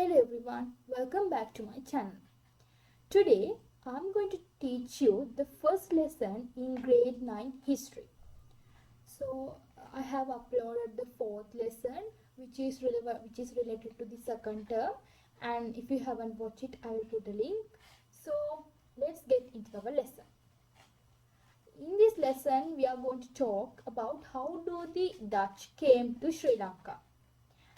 Hello everyone, welcome back to my channel. Today I'm going to teach you the first lesson in grade 9 history. So I have uploaded the fourth lesson which is related to the second term, and if you haven't watched it I will put a link. So let's get into our lesson. In this lesson we are going to talk about how do the Dutch came to Sri Lanka,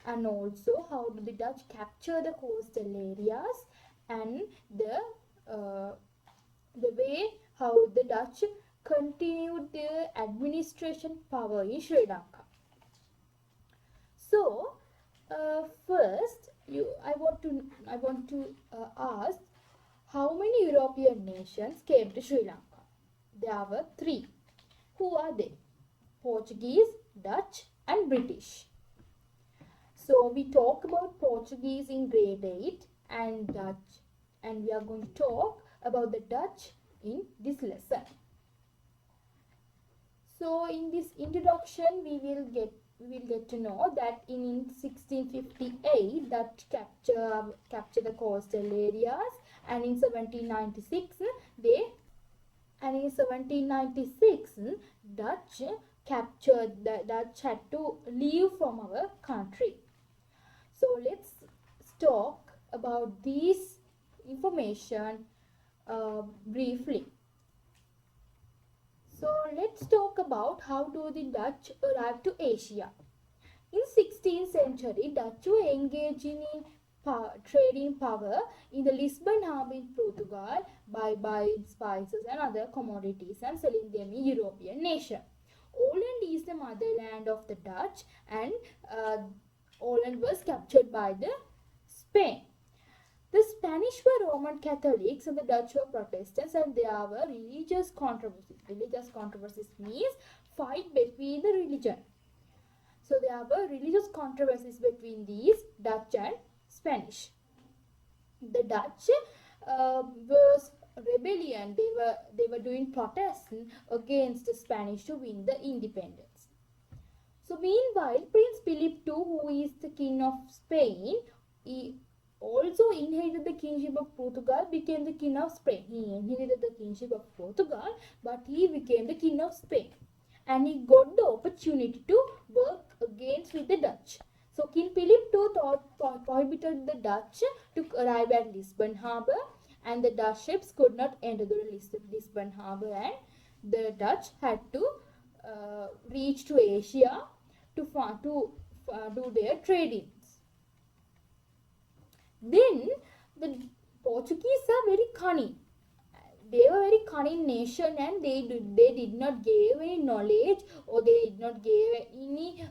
and also how do the Dutch capture the coastal areas, and the way how the Dutch continued their administration power in Sri Lanka. So first I want to ask, how many European nations came to Sri Lanka? There were three. Who are they? Portuguese, Dutch and British. So we talk about Portuguese in grade 8 and Dutch, and we are going to talk about the Dutch in this lesson. So in this introduction we will get to know that in 1658 Dutch capture the coastal areas, and in 1796 Dutch had to leave from our country. So let's talk about this information briefly. So let's talk about how do the Dutch arrive to Asia. In 16th century, Dutch were engaging in trading power in the Lisbon harbour in Portugal by buying spices and other commodities and selling them in European nations. Holland is the motherland of the Dutch, and Holland was captured by the Spain. The Spanish were Roman Catholics and the Dutch were Protestants, and there were religious controversies. Religious controversies means fight between the religion. So there were religious controversies between these Dutch and Spanish. The Dutch was rebellion. They were doing protests against the Spanish to win the independence. So meanwhile, Prince Philip II, who is the king of Spain, he also inherited the kingship of Portugal, became the king of Spain. He inherited the kingship of Portugal, but he became the king of Spain, and he got the opportunity to work against with the Dutch. So King Philip II prohibited the Dutch to arrive at Lisbon harbour, and the Dutch ships could not enter the Lisbon harbour, and the Dutch had to reach to Asia to do their trading. Then the Portuguese are very cunning. They were very cunning nation, and they did not give any knowledge, or they did not give any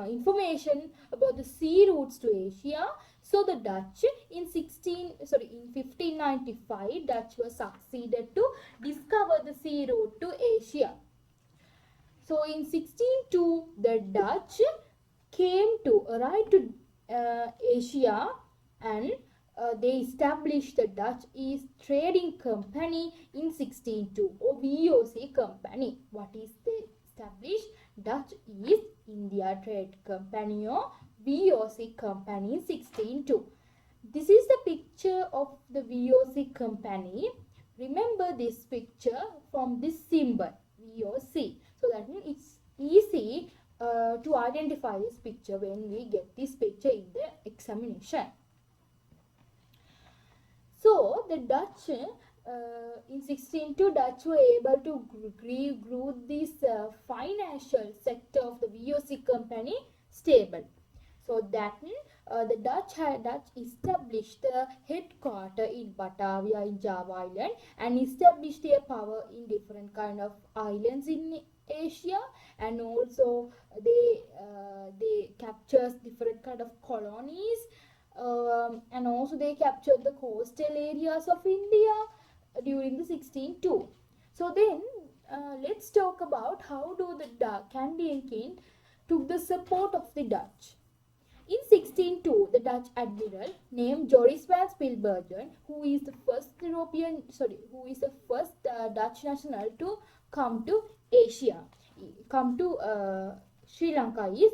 information about the sea routes to Asia. So the Dutch in 1595 Dutch was succeeded to discover the sea route to Asia. So in 1602 the Dutch arrived to Asia, and they established the Dutch East Trading Company in 1602, or VOC Company. What is they established? Dutch East India Trade Company, or VOC Company, in 1602. This is the picture of the VOC Company. Remember this picture from this symbol VOC. So that means it's easy to identify this picture when we get this picture in the examination. So the Dutch in 1602 Dutch were able to grow this financial sector of the VOC company stable. So that the Dutch established the headquarter in Batavia in Java Island, and established their power in different kind of islands in Asia, and also they captured different kind of colonies, and also they captured the coastal areas of India during the 1602. So then let's talk about how do the Kandyan King took the support of the Dutch. In 1602, the Dutch admiral named Joris van Spilbergen, who is the first Dutch national to come to Asia, come to Sri Lanka, is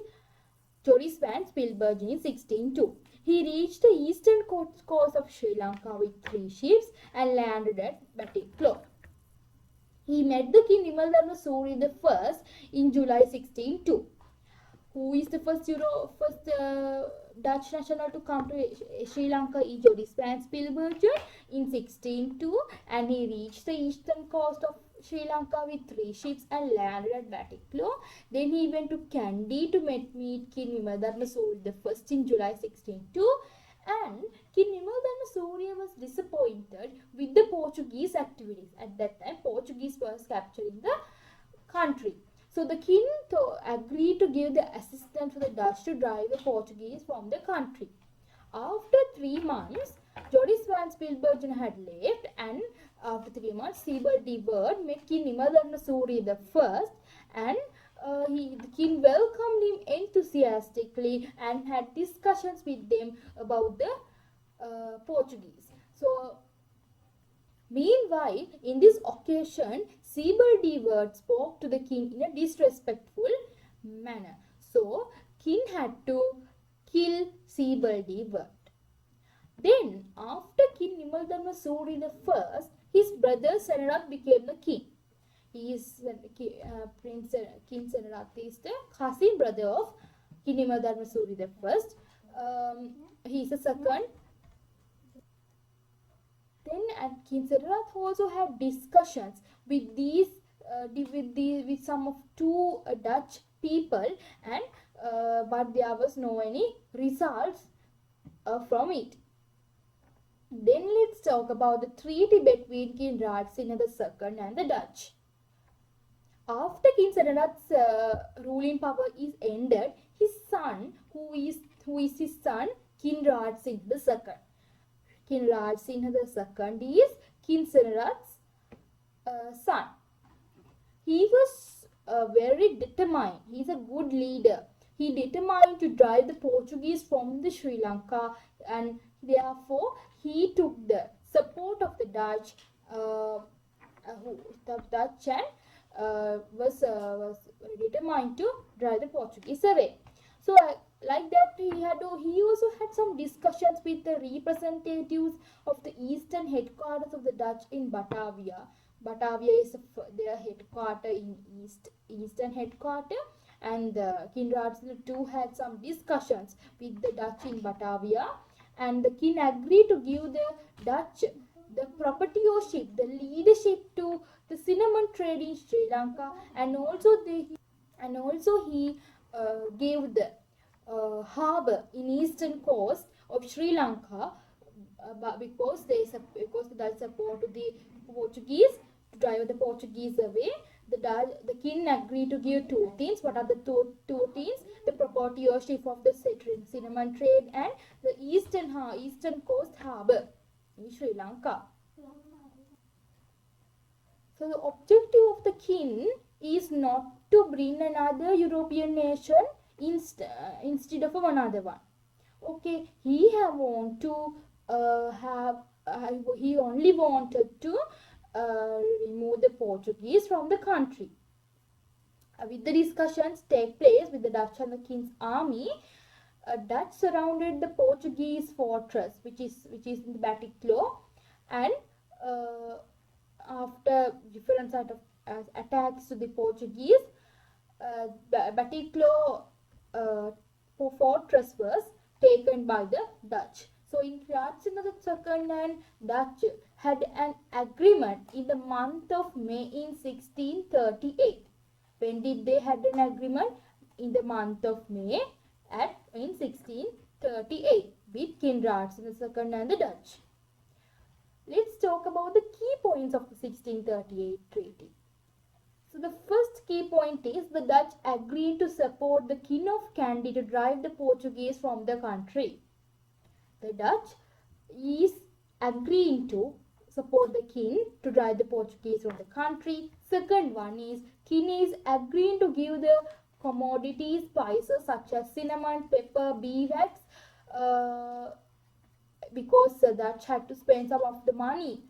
Joris van Spilbergen in 1602. He reached the eastern coast of Sri Lanka with 3 ships and landed at Batticaloa. He met the King Vimaldarma Surya I in July 1602. Who is the first Dutch national to come to Sri Lanka is Joris van Spilbergen in 1602, and he reached the eastern coast of Sri Lanka with 3 ships and landed at Batticaloa. Then he went to Kandy to meet King Vimaldarma Surya I in July 1602, and King Vimaldarma Surya was disappointed with the Portuguese activities. At that time, Portuguese was capturing the country. So the king agreed to give the assistance for the Dutch to drive the Portuguese from the country. After 3 months, Joris van Spilbergen had left, and after 3 months, Siebert de Weert met King Vimaldarma Surya I, and the king welcomed him enthusiastically and had discussions with them about the Portuguese. So meanwhile, in this occasion, Siebert de Weert spoke to the king in a disrespectful manner. So, king had to kill Siebert de Weert. Then, after King Vimaldarma Surya I, his brother Senarath became the king. He is King Senarath is the cousin brother of King Vimaldarma Surya I. He is the second. Then King Senarath also had discussions with with some of 2 Dutch people, and but there was no any results from it. Then let's talk about the treaty between King Rajasinhe II and the Dutch. After King Senarath's ruling power is ended, his son, who is his son, King Rajasinhe II. King Rajasinhe II is King Senarath's son. He was very determined. He is a good leader. He determined to drive the Portuguese from the Sri Lanka, and therefore he took the support of the Dutch, and was determined to drive the Portuguese away. So like that, he also had some discussions with the representatives of the eastern headquarters of the Dutch in Batavia. Batavia is their headquarter in eastern headquarter, and King Rajasinhe II had some discussions with the Dutch in Batavia, and the king agreed to give the Dutch the proprietorship, the leadership to the cinnamon trade in Sri Lanka, and also he gave the harbour in eastern coast of Sri Lanka, because the Dutch support the Portuguese to drive the Portuguese away. The king agreed to give 2 things. What are the two things? The proprietorship of the cinnamon trade and the eastern coast harbour in Sri Lanka. So the objective of the king is not to bring another European nation instead of another one. Okay, he only wanted to remove the Portuguese from the country. With the discussions take place with the Dutch and the king's army, Dutch surrounded the Portuguese fortress, which is in the Batticaloa, and after different sort of attacks to the Portuguese, Batticaloa fortress was taken by the Dutch. So in Rajasinhe II and Dutch had an agreement in the month of May in 1638. When did they had an agreement? In the month of May in 1638 with King Rajasinhe II and the Dutch. Let's talk about the key points of the 1638 treaty. So the first key point is the Dutch agreed to support the King of Kandy to drive the Portuguese from the country. The Dutch is agreeing to support the king to drive the Portuguese from the country. Second one is king is agreeing to give the commodities, spices such as cinnamon, pepper, beeswax, because the Dutch had to spend some of the money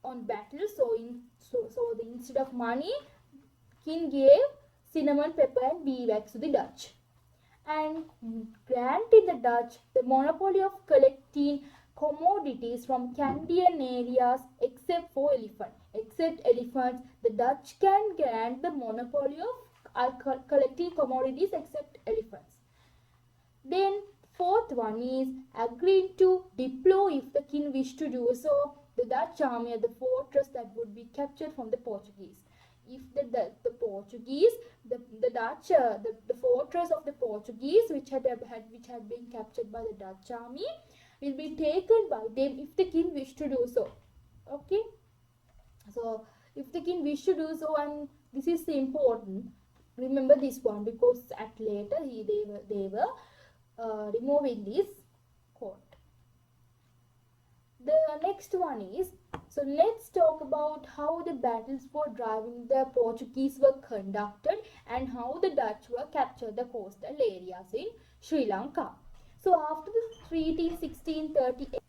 on battle. So instead of money, king gave cinnamon, pepper and beeswax to the Dutch. and granted the Dutch the monopoly of collecting commodities from Kandyan areas except for elephants. Except elephants, the Dutch can grant the monopoly of collecting commodities except elephants. Then fourth one is agreeing to deploy if the king wished to do so the Dutch army at the fortress that would be captured from the Portuguese. If the Portuguese, the Dutch, the fortress of the Portuguese which had been captured by the Dutch army will be taken by them if the king wished to do so. Okay. So if the king wished to do so, and this is important, remember this one because at later they were removing this quote. The next one is, so let's talk about how the battles for driving the Portuguese were conducted and how the Dutch were captured the coastal areas in Sri Lanka. So after the treaty in 1638,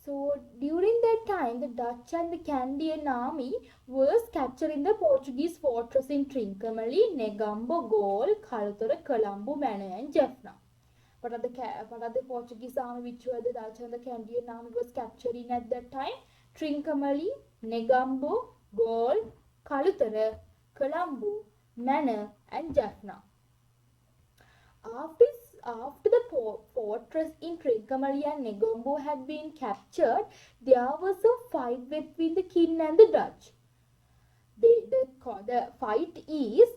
so during that time the Dutch and the Kandyan army was capturing the Portuguese fortress in Trincomalee, Negombo, Galle, Kaluthara, Colombo, Manor and Jaffna. What are the Portuguese army which were the Dutch and the Kandyan army was capturing at that time? Trincomalee, Negombo, Galle, Kaluthara, Colombo, Manor and Jaffna. After the fortress in Trincomalee and Negombo had been captured, there was a fight between the king and the Dutch. The fight is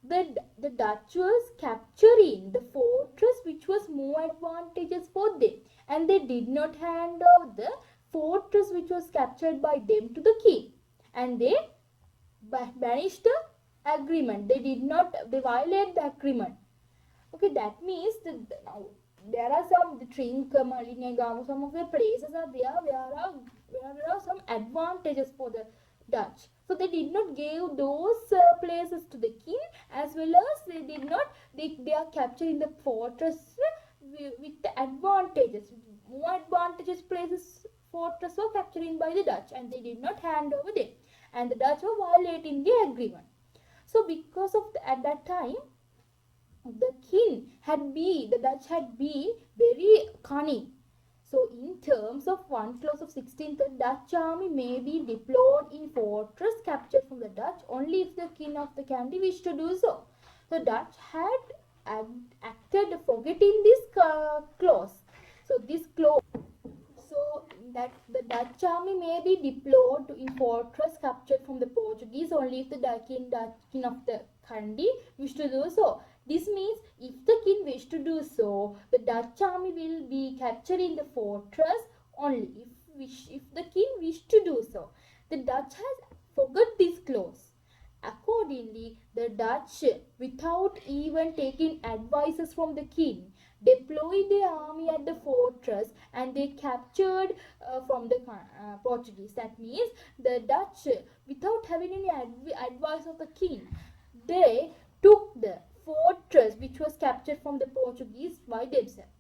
the Dutch was capturing the fortress which was more advantageous for them, and they did not hand over the fortress which was captured by them to the king, and they banished the agreement. They violated the agreement. Okay, that means now there are some Trincomalee, Negombo, some of the places are there where there are some advantages for the Dutch. So they did not give those places to the king, as well as they are capturing the fortress with the advantages. More advantageous places fortress were capturing by the Dutch, and they did not hand over them, and the Dutch were violating the agreement. So because of at that time the Dutch had been very cunning. So in terms of one clause of 16th, the Dutch army may be deployed in fortress captured from the Dutch only if the king of the country wished to do so. The Dutch had acted forgetting this clause. So this clause, so that the Dutch army may be deployed in fortress captured from the Portuguese only if the king of the country wished to do so. This means if the king wished to do so, the Dutch army will be capturing the fortress only if the king wished to do so. The Dutch has forgot this clause. Accordingly, the Dutch, without even taking advices from the king, deployed their army at the fortress and they captured from the Portuguese. That means the Dutch, without having any advice of the king, they took the fortress which was captured from the Portuguese by themselves.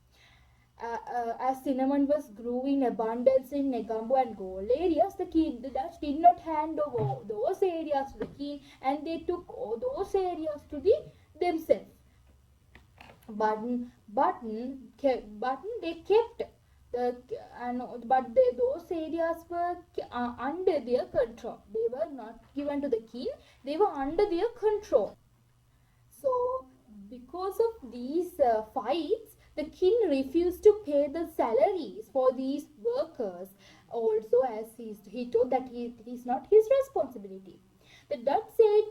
As cinnamon was grew in abundance in Negombo and Galle areas, the Dutch did not hand over those areas to the king, and they took all those areas to themselves. But they kept those areas were under their control. They were not given to the king; they were under their control. So, because of these fights, the king refused to pay the salaries for these workers. Also, as he told that it is not his responsibility. The Dutch said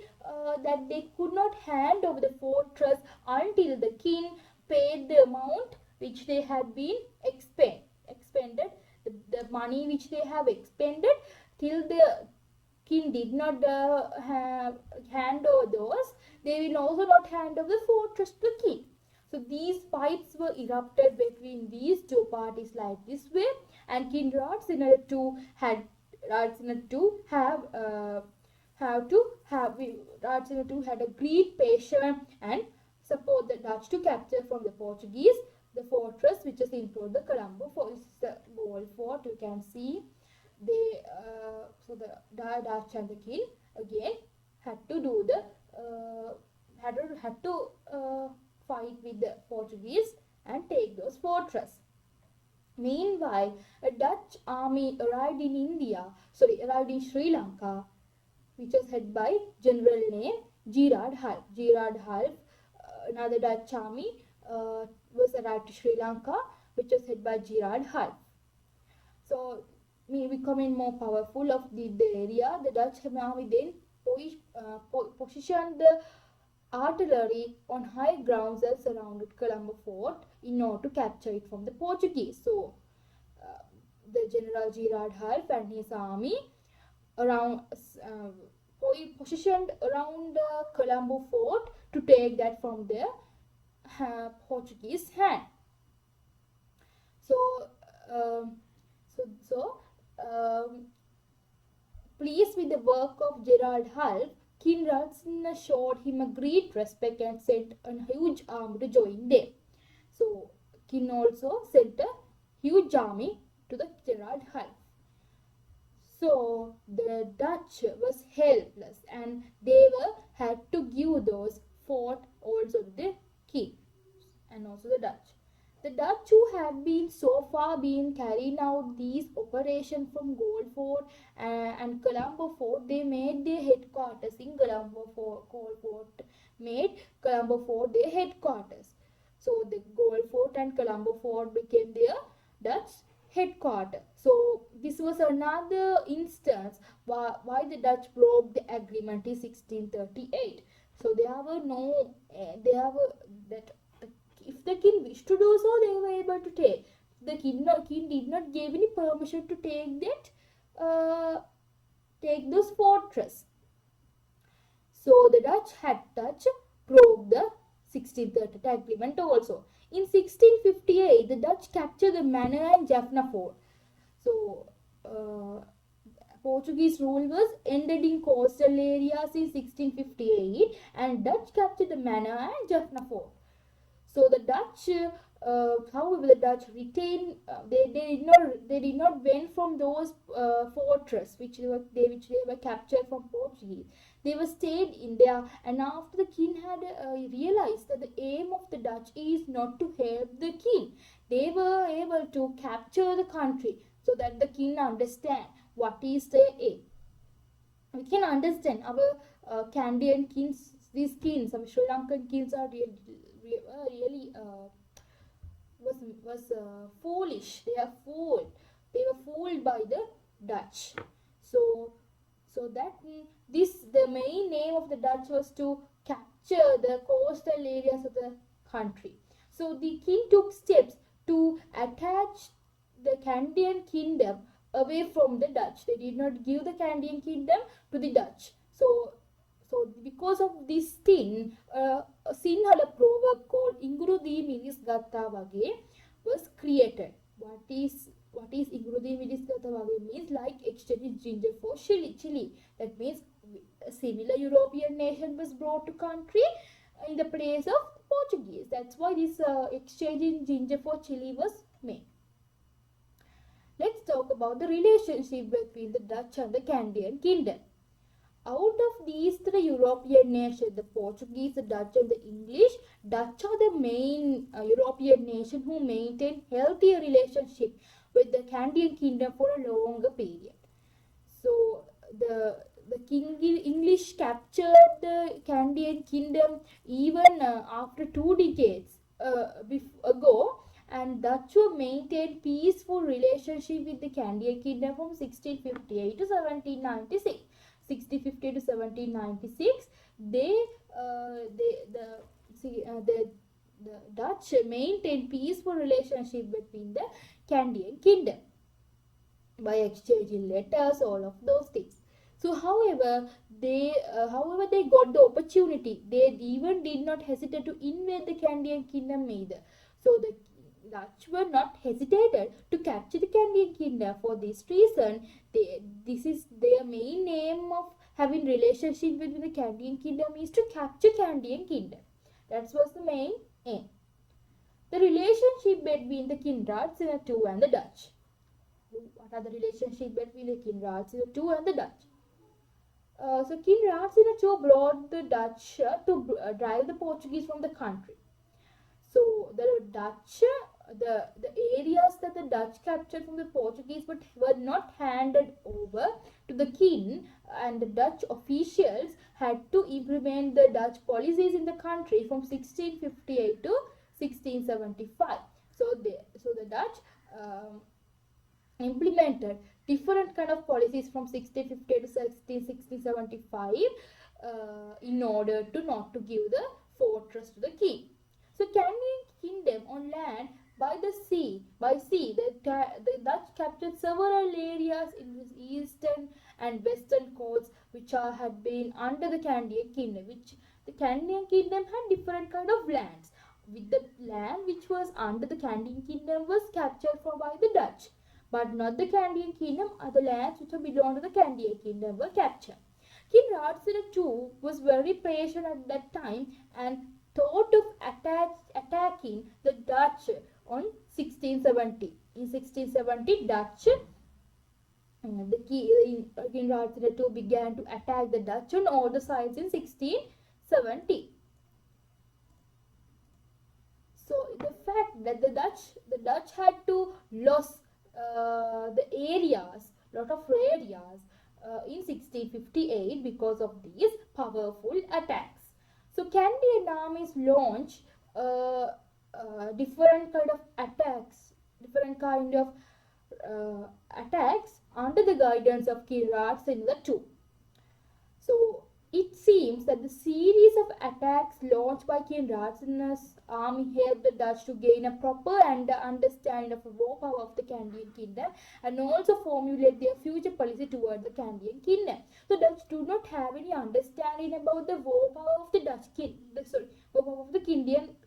that they could not hand over the fortress until the king paid the amount which they had been expended, the money which they have expended. Till the king did not hand over those, they will also not hand over the fortress to the king. So these fights were erupted between these two parties like this way, and King Rajasinhe II had Rajasinhe II had a great patience and support the Dutch to capture from the Portuguese the fortress which is included the Colombo fort. This is the Galle fort. You can see they so the Dutch and the king again had to do the had to fight with the Portuguese and take those fortresses. Meanwhile, a Dutch army arrived in Sri Lanka, which was headed by general named Gerard Half. Gerard Half, another Dutch army, was arrived to Sri Lanka, which was headed by Gerard Half. So, becoming more powerful of the area, the Dutch army then positioned the artillery on high grounds that surrounded Colombo Fort in order to capture it from the Portuguese. So, the General Gerard Half and his army around positioned around Colombo Fort to take that from the Portuguese hand. So, um, pleased with the work of Gerard Half, King Rajasinhe showed him a great respect and sent a huge army to join them. So, King also sent a huge army to the Gerard Half. So, the Dutch was helpless and they had to give those fort also to the king and also the Dutch. The Dutch, who had been so far been carrying out these operations from Gold Fort and Colombo Fort, they made their headquarters in Colombo Fort. Gold Fort made Colombo Fort their headquarters. So the Gold Fort and Colombo Fort became their Dutch headquarters. So this was another instance why the Dutch broke the agreement in 1638. So if the king wished to do so, they were able to take. The king did not give any permission to take those fortress. So the Dutch broke the 1630 agreement also. In 1658, the Dutch captured the Manor and Jaffna Fort. So Portuguese rule was ended in coastal areas in 1658, and Dutch captured the Manor and Jaffna Fort. So the Dutch, however, the Dutch retained. They did not went from those fortress which they were captured from Portuguese. They were stayed in there, and after the king had realized that the aim of the Dutch is not to help the king, they were able to capture the country so that the king understand what is their aim. We can understand our Kandyan kings. These kings, our Sri Lankan kings, are really was foolish. They are fooled. They were fooled by the Dutch. So that the main aim of the Dutch was to capture the coastal areas of the country. So the king took steps to attach the Kandyan kingdom away from the Dutch. They did not give the Kandyan kingdom to the Dutch. So because of this thing, a Sinhala proverb called Ingurudi Minis Gatta Wage was created. What is Ingurudi Minis Gatta Wage means? Like exchanging ginger for chili. That means a similar European nation was brought to country in the place of Portuguese. That's why this exchanging ginger for chili was made. Let's talk about the relationship between the Dutch and the Kandyan kingdom. Out of these three European nations, the Portuguese, the Dutch and the English, Dutch are the main European nation who maintain healthier relationship with the Kandyan kingdom for a longer period. So the English captured the Kandyan kingdom even after 2 decades ago, and Dutch maintained peaceful relationship with the Kandyan kingdom from 1658 to 1796. 1650 to 1796, the Dutch maintained peaceful relationship between the Kandyan kingdom by exchanging letters, all of those things. So, however, they got the opportunity. They even did not hesitate to invade the Kandyan kingdom either. So the Dutch were not hesitated to capture the Kandyan kingdom. For this reason, this is their main aim of having relationship with the Kandyan kingdom is to capture Kandyan kingdom. That was the main aim. The relationship between the King Rajasinhe II and the Dutch. What are the relationship between the King Rajasinhe II and the Dutch? So King Rajasinhe II brought the Dutch to drive the Portuguese from the country. So the Dutch, the areas that the Dutch captured from the Portuguese but were not handed over to the king, and the Dutch officials had to implement the Dutch policies in the country from 1658 to 1675. So the Dutch implemented different kind of policies from 1650 to 1675 in order to not to give the fortress to the king. So Kandyan kingdom on land by sea, the Dutch captured several areas in the eastern and western coasts which had been under the Kandyan kingdom, which the Kandyan kingdom had different kind of lands. With the land which was under the Kandyan kingdom was captured by the Dutch, but not the Kandyan kingdom. Other lands which belonged to the Kandyan kingdom were captured. King Rajasinhe II was very patient at that time and thought of attacking the Dutch on 1670. In 1670, King Rajasinhe II began to attack the Dutch on all the sides in 1670. So the fact that the Dutch had to lose the areas, lot of areas in 1658 because of these powerful attacks. So Kandyan armies launched different kind of attacks under the guidance of King Rajasinhe II. So it seems that the series of attacks launched by King Rajasinhe's army helped the Dutch to gain a proper understanding of the war power of the Kandyan kingdom and also formulate their future policy toward the Kandyan kingdom. The Dutch do not have any understanding about the war power of the war power of the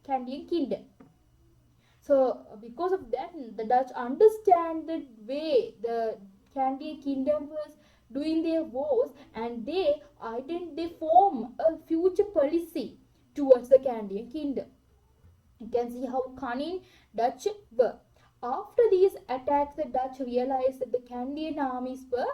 Kandyan kingdom. So because of that, the Dutch understand the way the Kandyan kingdom was doing their wars, and they form a future policy towards the Kandyan kingdom. You can see how cunning Dutch were. After these attacks, the Dutch realized that the Kandyan armies were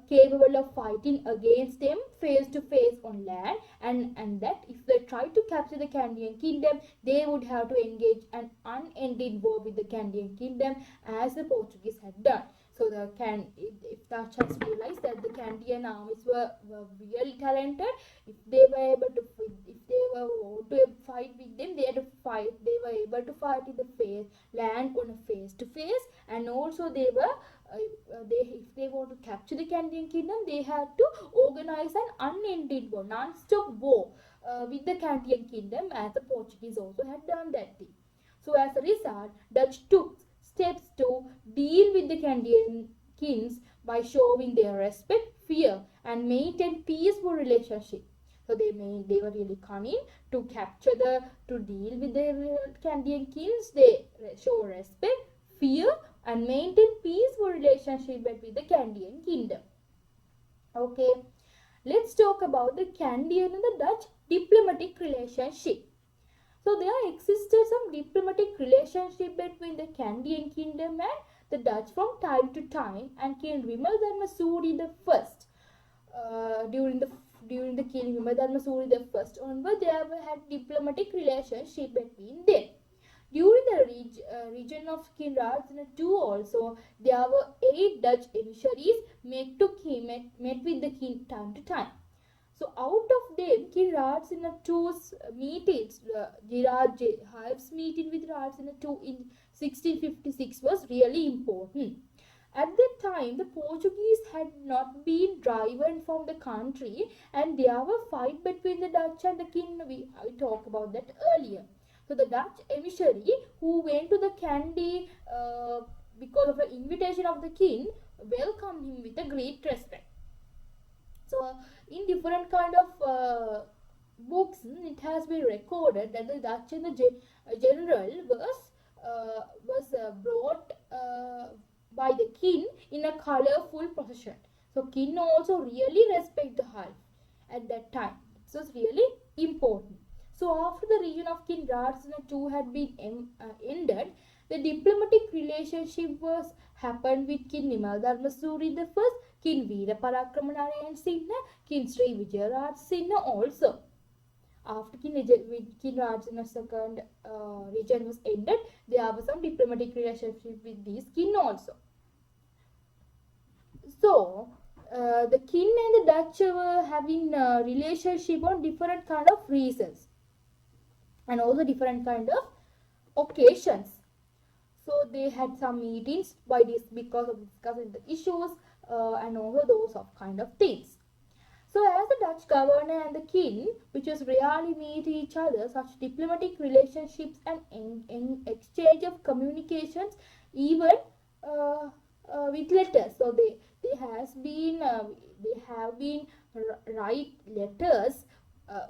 capable of fighting against them face to face on land, and that if they tried to capture the Kandyan kingdom, they would have to engage an unending war with the Kandyan kingdom as the Portuguese had done. So if Dutch has realized that the Kandyan armies were really talented, if they were able to fight with them, they were able to fight in the land on a face to face, and also they were if they want to capture the Kandyan kingdom, they had to organize an unending war, non-stop war with the Kandyan kingdom, as the Portuguese also had done that thing. So as a result, Dutch took steps to deal with the Kandyan kings by showing their respect, fear, and maintain peaceful relationship. So they were really cunning to deal with the Kandyan kings. They show respect, fear, and maintain peaceful relationship with the Kandyan kingdom. Okay, let's talk about the Kandyan and the Dutch diplomatic relationship. So there existed some diplomatic relationship between the Kandyan kingdom and the Dutch from time to time, and King Vimaldamasuri I during the King Vimaldamasuri I onward, there had diplomatic relationship between them. During the region of King Rajasinhe II also, there were 8 Dutch emissaries met with the king time to time. So out of them, King Rajasinhe II's meetings, Half's meeting with Rajasinhe II in 1656 was really important. At that time, the Portuguese had not been driven from the country, and there were fight between the Dutch and the king. I talked about that earlier. So the Dutch emissary who went to the Kandy because of the invitation of the king welcomed him with a great respect. So in different kind of books, it has been recorded that the Dutch and the general was brought by the king in a colorful procession. So king also really respect the half at that time. It was really important. So after the region of King Rajasinhe II had been ended, the diplomatic relationship was happened with King Vimaldamasuri I, King Veeraparakaramanarayan Sinha, King Sri Vijayarajasinha also. after King Rajasinhe II region was ended, there was some diplomatic relationship with these king also. So the king and the Dutch were having a relationship on different kind of reasons and also different kind of occasions. So they had some meetings by this because of discussing the issues and also those of kind of things. So as the Dutch governor and the king, which was rarely meet each other, such diplomatic relationships and exchange of communications, even with letters. So they have been write letters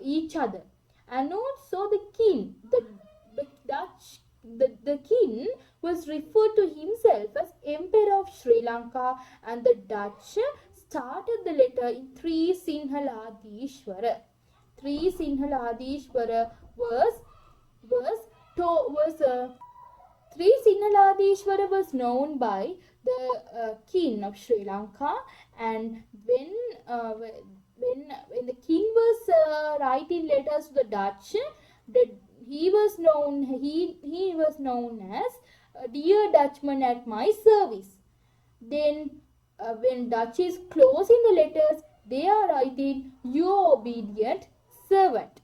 each other, and also the king, the Dutch, the king was referred to himself as Emperor of Sri Lanka, and the Dutch started the letter in Three Sinhaladishwara. Three Sinhaladishwara was Sri Sinhaladishwara was known by the king of Sri Lanka, and when the king was writing letters to the Dutch, the, he was known as Dear Dutchman at my service. Then when Dutch is closing the letters, they are writing Your obedient servant.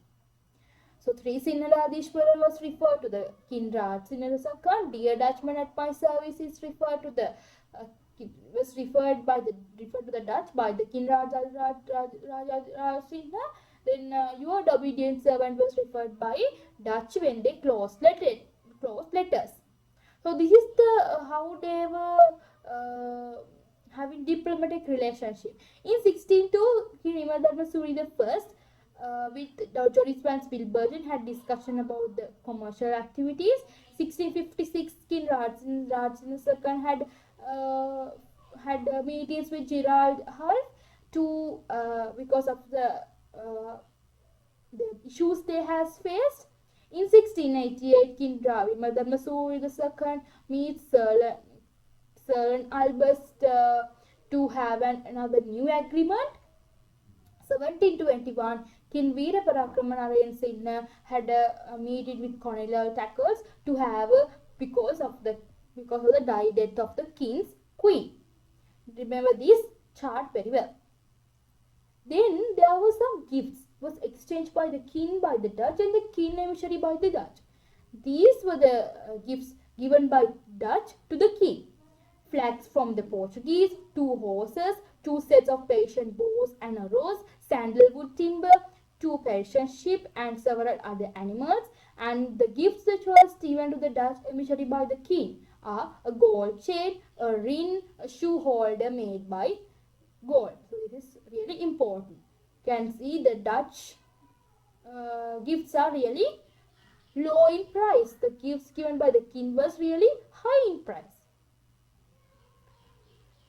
So Sri Sinhaladishwara was referred to the King Rajasinhe II. Dear Dutchman at my service is referred to the referred to the Dutch by the King Rajasinhe. Then your obedient servant was referred by Dutch when they closed letters. So this is the how they were having diplomatic relationship. In 1602, King Rajasinhe I with Joris van Spilbergen had discussion about the commercial activities. 1656, King Rajasinhe II had meetings with Gerald Hull to because of the issues they has faced. In 1688, King Rajasinhe II meets Sir Albert to have another new agreement. 1721, King Veeraparakrama Singh had a meeting with Colonel Tackles to have because of the death of the king's queen. Remember this chart very well. Then there were some gifts was exchanged by the king by the Dutch and the king emissary by the Dutch. These were the gifts given by Dutch to the king. Flags from the Portuguese, 2 horses, 2 sets of Persian bows and arrows, sandalwood timber, 2 Persian sheep, and several other animals. And the gifts that were given to the Dutch emissary by the king are a gold chain, a ring, a shoe holder made by gold. So it is really important. You can see the Dutch gifts are really low in price. The gifts given by the king was really high in price.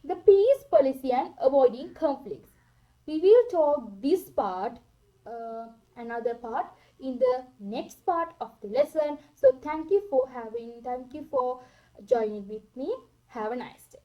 The peace policy and avoiding conflicts. We will talk this part, another part in the next part of the lesson. So thank you for joining with me. Have a nice day.